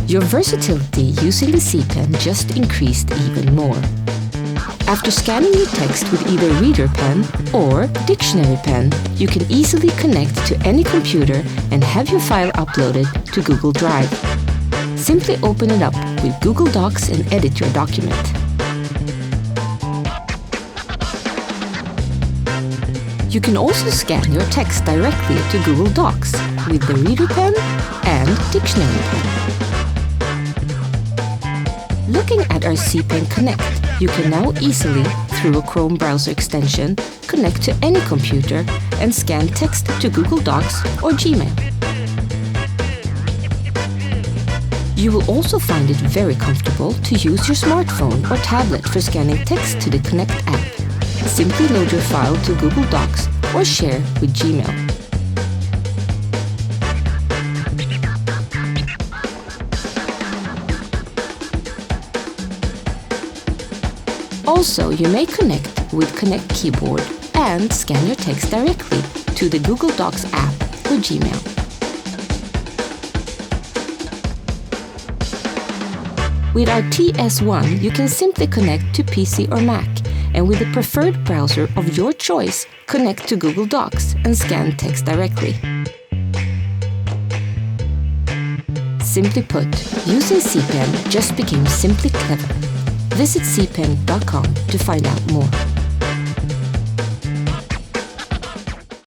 Your versatility using the C Pen just increased even more. After scanning your text with either Reader Pen or Dictionary Pen, you can easily connect to any computer and have your file uploaded to Google Drive. Simply open it up with Google Docs and edit your document. You can also scan your text directly to Google Docs with the Reader Pen and Dictionary Pen. Looking at our C Pen Connect, you can now easily, through a Chrome browser extension, connect to any computer and scan text to Google Docs or Gmail. You will also find it very comfortable to use your smartphone or tablet for scanning text to the Connect app. Simply load your file to Google Docs or share with Gmail. Also, you may connect with Connect Keyboard and scan your text directly to the Google Docs app or Gmail. With our TS1, you can simply connect to PC or Mac, and with the preferred browser of your choice, connect to Google Docs and scan text directly. Simply put, using C Pen just became simply clever. Visit cpen.com to find out more.